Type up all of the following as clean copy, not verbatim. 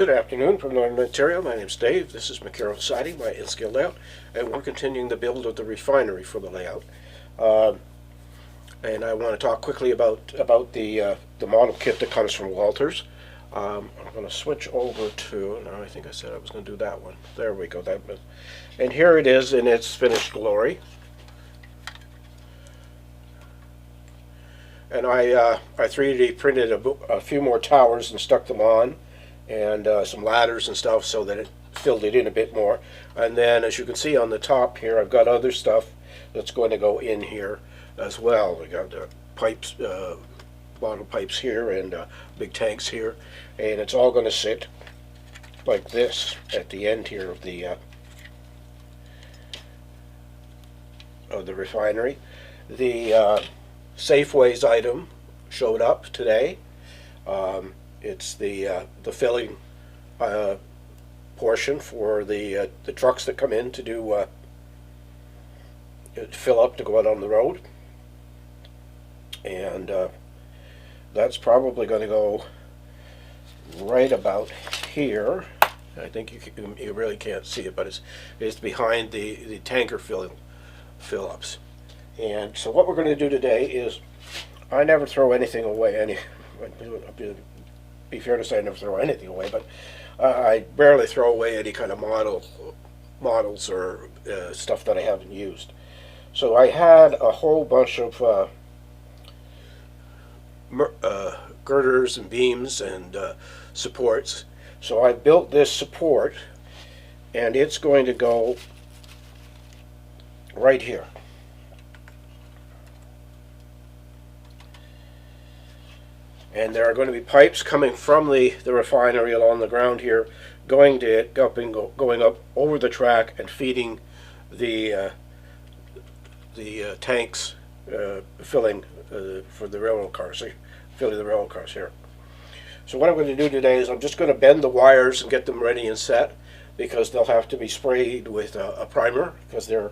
Good afternoon from Northern Ontario. My name is Dave. This is McCarroll Siding by In-Scale Layout, and we're continuing the build of the Refinery for the layout. And I want to talk quickly about the model kit that comes from Walters. I'm going to switch over to, now I think I said I was going to do that one. There we go. And here it is in its finished glory. And I 3D printed a few more towers and stuck them on, and some ladders and stuff so that it filled it in a bit more. And then, as you can see on the top here, I've got other stuff that's going to go in here as well. We got pipes, bottle pipes here, and big tanks here, and it's all going to sit like this at the end here of the Refinery. The Safeways item showed up today. It's the filling portion for the trucks that come in to do fill up to go out on the road, and that's probably going to go right about here. I think you really can't see it, but it's behind the tanker fill-ups. And so what we're going to do today is, I never throw anything away. Be fair to say I never throw anything away, but I rarely throw away any kind of models or stuff that I haven't used. So I had a whole bunch of girders and beams and supports. So I built this support, and it's going to go right here. And there are going to be pipes coming from the refinery along the ground here, going to it, going up over the track and feeding the tanks, filling for the railroad cars, filling the railroad cars here. So what I'm going to do today is I'm just going to bend the wires and get them ready and set, because they'll have to be sprayed with a primer, because they're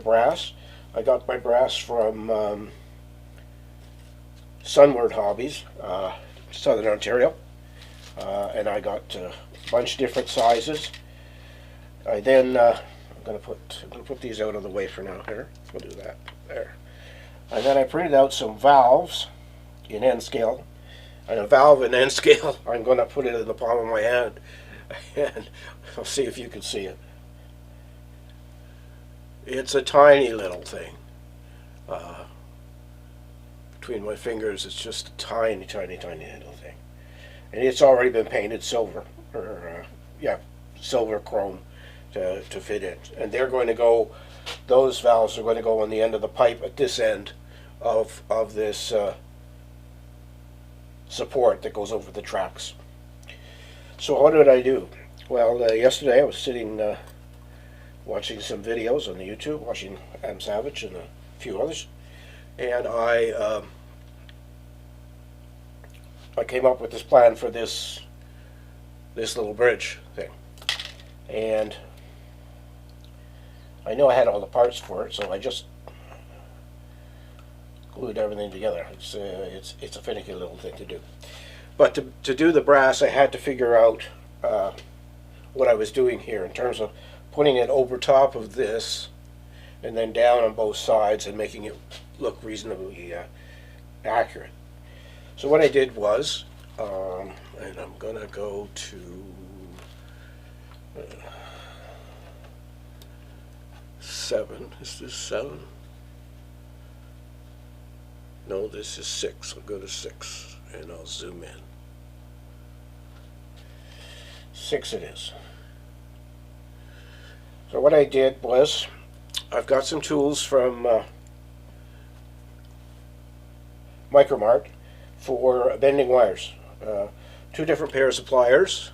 brass. I got my brass from Sunward Hobbies, Southern Ontario, and I got a bunch of different sizes. I then I'm going to put these out of the way for now. Here, we'll do that there. And then I printed out some valves in N scale, and a valve in N scale. I'm going to put it in the palm of my hand, and I'll see if you can see it. It's a tiny little thing. Between my fingers, it's just a tiny, tiny, tiny little thing, and it's already been painted silver, or silver chrome to fit in. And they're going to go; those valves are going to go on the end of the pipe at this end of this support that goes over the tracks. So what did I do? Well, yesterday I was sitting watching some videos on the YouTube, watching Adam Savage and a few others. And I came up with this plan for this little bridge thing, and I know I had all the parts for it, so I just glued everything together. It's a finicky little thing to do, but to do the brass, I had to figure out what I was doing here in terms of putting it over top of this, and then down on both sides, and making it look reasonably accurate. So what I did was, and I'm going to go to 7. Is this 7? No, this is 6. I'll go to 6, and I'll zoom in. 6 it is. So what I did was, I've got some tools from Micromart for bending wires. 2 different pairs of pliers.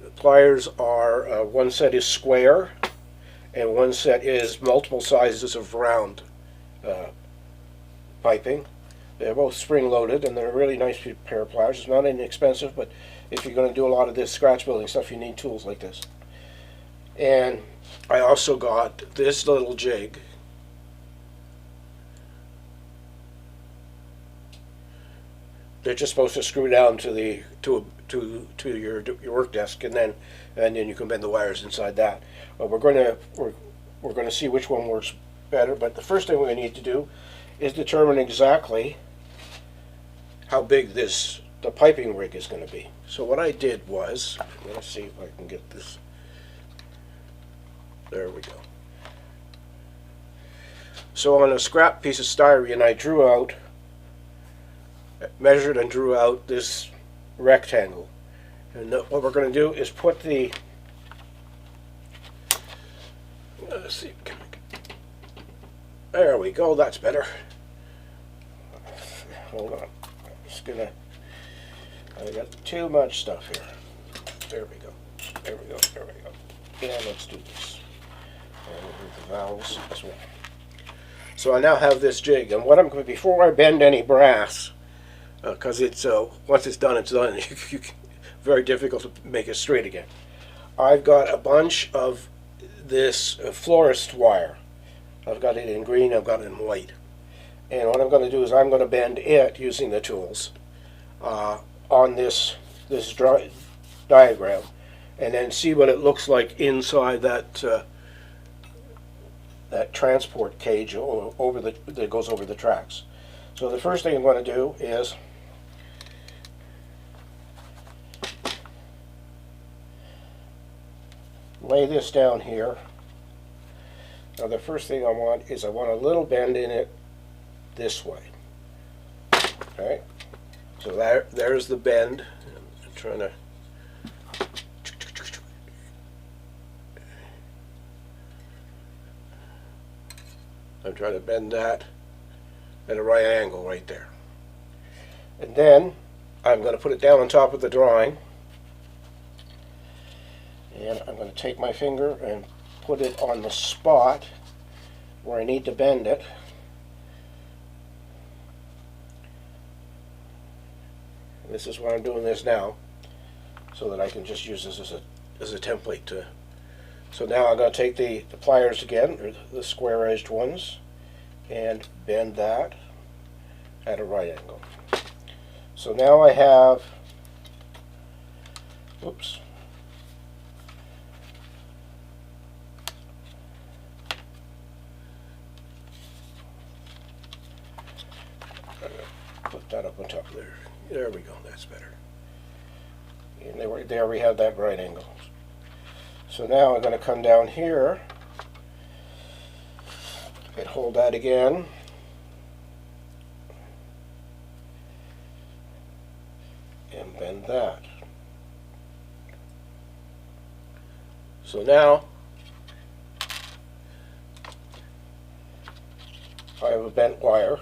The pliers are, one set is square, and one set is multiple sizes of round piping. They're both spring-loaded, and they're a really nice pair of pliers. It's not inexpensive, but if you're going to do a lot of this scratch building stuff, you need tools like this. And I also got this little jig. They're just supposed to screw down to to your work desk, and then you can bend the wires inside that. But we're going to see which one works better. But the first thing we need to do is determine exactly how big the piping rig is going to be. So what I did was, I'm going to see if I can get this. There we go. So on a scrap piece of styrene, I measured and drew out this rectangle. And what we're going to do is put the, let's see, there we go, that's better. Hold on, I'm just gonna, I got too much stuff here. There we go, there we go, there we go. Yeah, let's do this. And we'll move the valves as well. So I now have this jig, and what I'm going to, before I bend any brass, because it's once it's done, very difficult to make it straight again. I've got a bunch of this florist wire. I've got it in green, I've got it in white. And what I'm going to do is I'm going to bend it using the tools on this diagram, and then see what it looks like inside that that transport cage that goes over the tracks. So the first thing I'm going to do is lay this down here. Now the first thing I want a little bend in it this way. Okay, so there's the bend. I'm trying to bend that at a right angle right there. And then I'm going to put it down on top of the drawing, and I'm going to take my finger and put it on the spot where I need to bend it. And this is why I'm doing this now, so that I can just use this as a template to. So now I'm going to take the pliers again, or the square-edged ones, and bend that at a right angle. So now I have, oops, put that up on top there. There we go, that's better. And there we have that right angle. So now I'm going to come down here and hold that again. And bend that. So now I have a bent wire.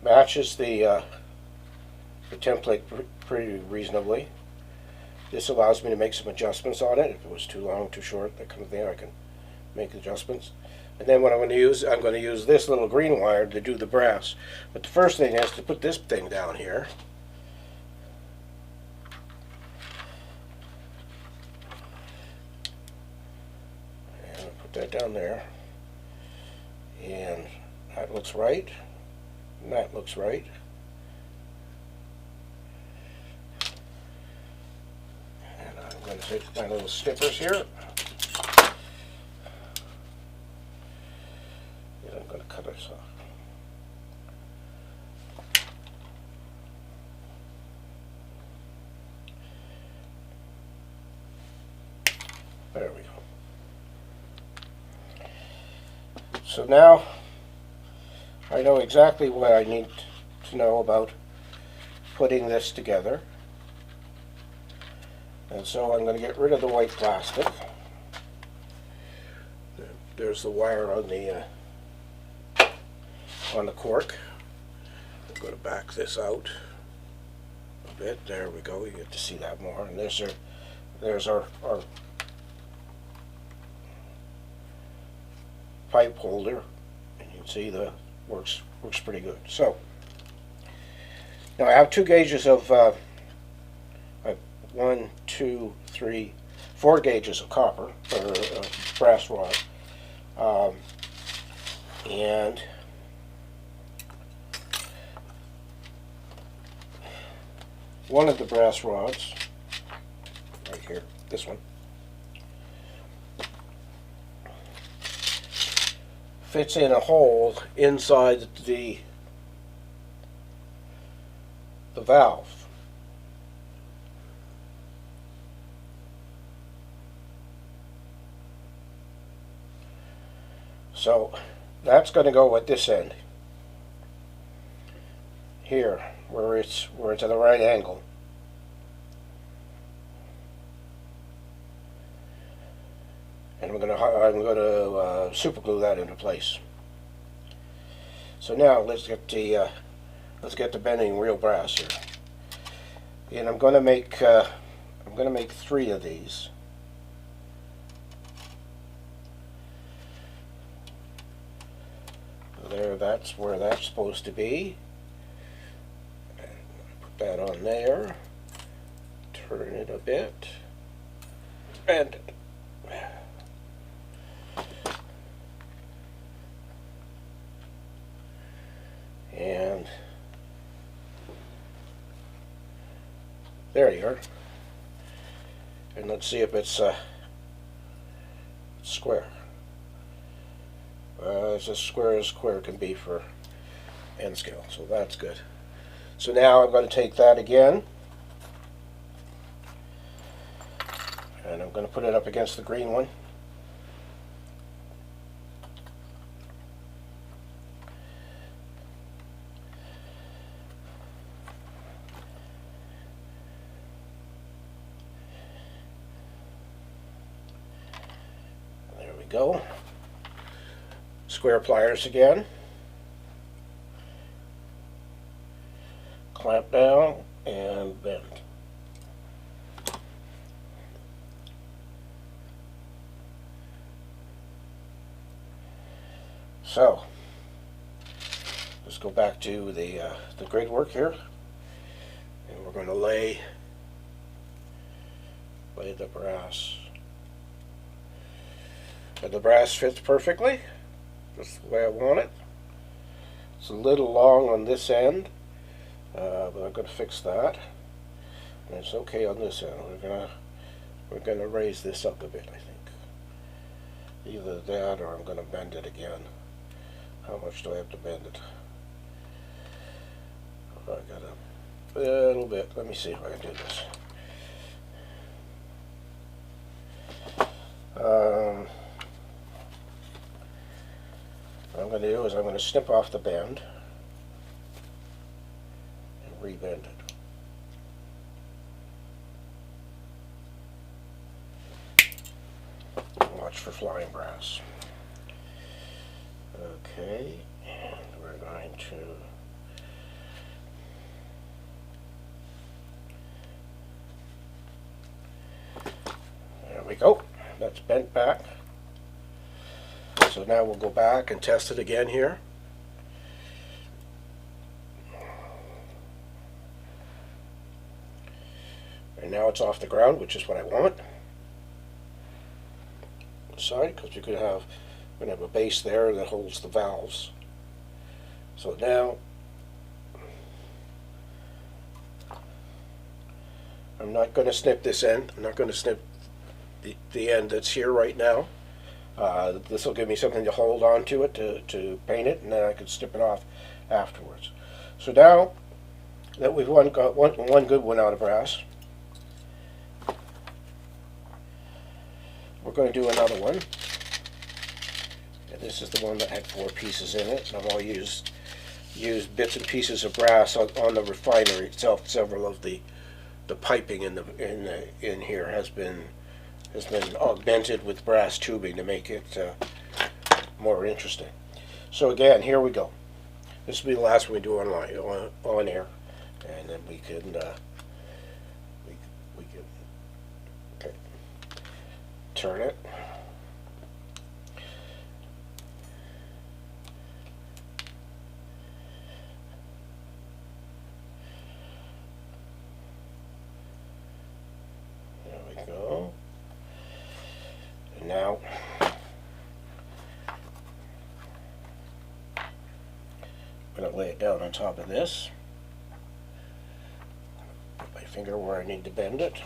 Matches the template pretty reasonably. This allows me to make some adjustments on it. If it was too long, too short, that kind of thing, I can make adjustments. And then what I'm going to use this little green wire to do the brass. But the first thing is to put this thing down here. And I'll put that down there. And that looks right. And that looks right. And I'm going to take my little snippers here. And I'm going to cut this off. There we go. So now I know exactly what I need to know about putting this together. And so I'm going to get rid of the white plastic. There's the wire on the cork. I'm going to back this out a bit. There we go. You get to see that more. And there's our pipe holder, and you can see the works pretty good. So now I have two gauges of 1, 2, 3, 4 gauges of copper or brass rod, and one of the brass rods, right here, this one, fits in a hole inside the valve. So that's going to go at this end here, where it's at the right angle. And I'm going to super glue that into place. So now let's get the bending real brass here. And I'm going to make 3 of these. There, that's where that's supposed to be. And put that on there. Turn it a bit. Bend it. And there you are. And let's see if it's square. It's as square can be for N scale, so that's good. So now I'm going to take that again, and I'm going to put it up against the green one. There we go. Square pliers again. Clamp down and bend. So let's go back to the grid work here, and we're going to lay the brass. And the brass fits perfectly. That's the way I want it. It's a little long on this end, but I'm going to fix that. And it's okay on this end. We're gonna raise this up a bit, I think. Either that, or I'm going to bend it again. How much do I have to bend it? I got a little bit. Let me see if I can do this. What I'm going to do is I'm going to snip off the bend and rebend it. Watch for flying brass. Okay, and we're going to there we go. That's bent back. So now we'll go back and test it again here. And now it's off the ground, which is what I want. Side, because you're going to have a base there that holds the valves. So now I'm not going to snip this end. I'm not going to snip the end that's here right now. This will give me something to hold on to it to paint it, and then I can snip it off afterwards. So now that we've got one good one out of brass, we're going to do another one. And this is the one that had 4 pieces in it, and I've all used bits and pieces of brass on the refinery itself. Several of the piping in here has been augmented with brass tubing to make it more interesting. So again, here we go. This will be the last one we do on air, and then we can okay, turn it. There we go. And now I'm going to lay it down on top of this. Put my finger where I need to bend it.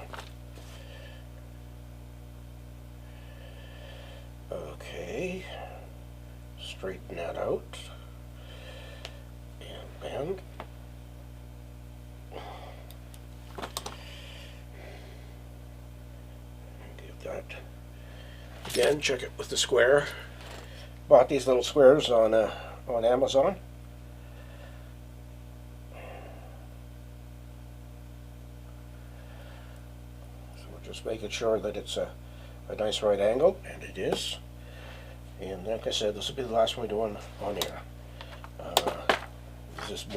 Okay, straighten that out and bend. Give that. Again, check it with the square. Bought these little squares on Amazon. So we're just making sure that it's a nice right angle, and it is. And like I said, this will be the last one we do on here. This is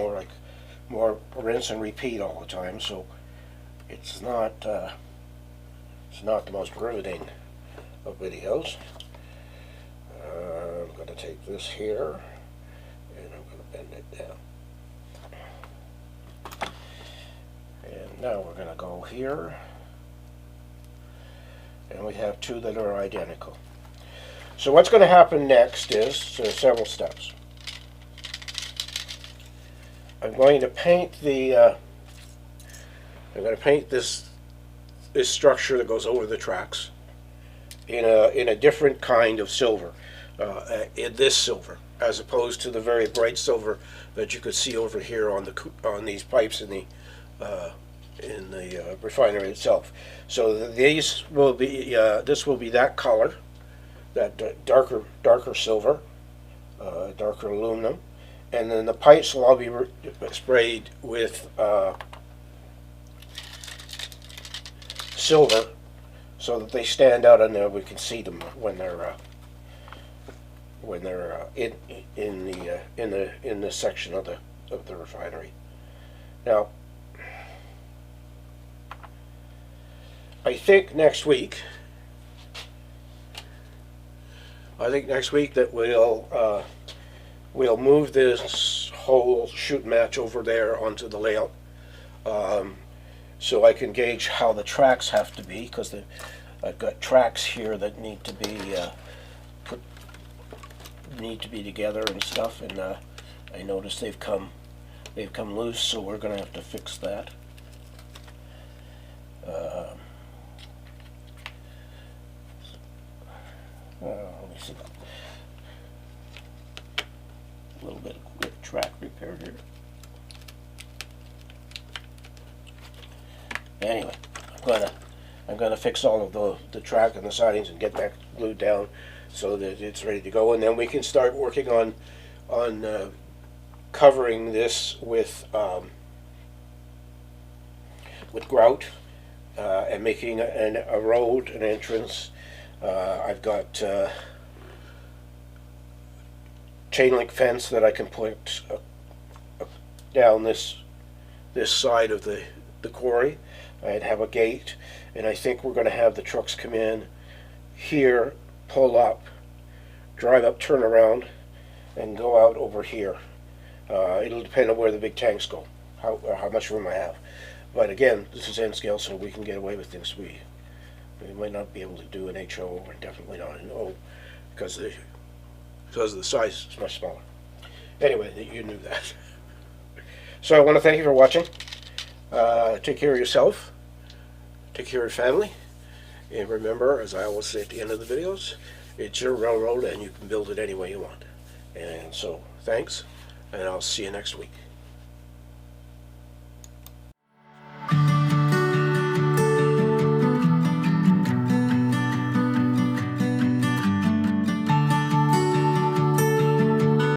more rinse and repeat all the time, so it's not the most riveting of videos. I'm going to take this here and I'm going to bend it down. And now we're going to go here, and we have two that are identical. So what's going to happen next is several steps. I'm going to paint this structure that goes over the tracks in a different kind of silver, in this silver, as opposed to the very bright silver that you could see over here on these pipes in the refinery itself. So these will be this will be that color, that darker silver, darker aluminum, and then the pipes will all be sprayed with silver, so that they stand out and we can see them when they're in this section of the refinery. Now, I think next week that we'll move this whole shoot match over there onto the layout, so I can gauge how the tracks have to be, because I've got tracks here that need to be together and stuff, and I noticed they've come loose, so we're going to have to fix that. Let me see. A little bit of quick track repair here. Anyway, I'm gonna fix all of the track and the sidings and get that glued down so that it's ready to go, and then we can start working on covering this with grout and making a road, an entrance. I've got chain link fence that I can put down this side of the quarry. I'd have a gate, and I think we're going to have the trucks come in here, pull up, drive up, turn around, and go out over here. It'll depend on where the big tanks go, how much room I have. But again, this is N scale, so we can get away with things we might not be able to do an HO, and definitely not an O, because the size is much smaller. Anyway, you knew that. So I want to thank you for watching. Take care of yourself, take care of your family, and remember, as I always say at the end of the videos, it's your railroad and you can build it any way you want. And so, thanks, and I'll see you next week.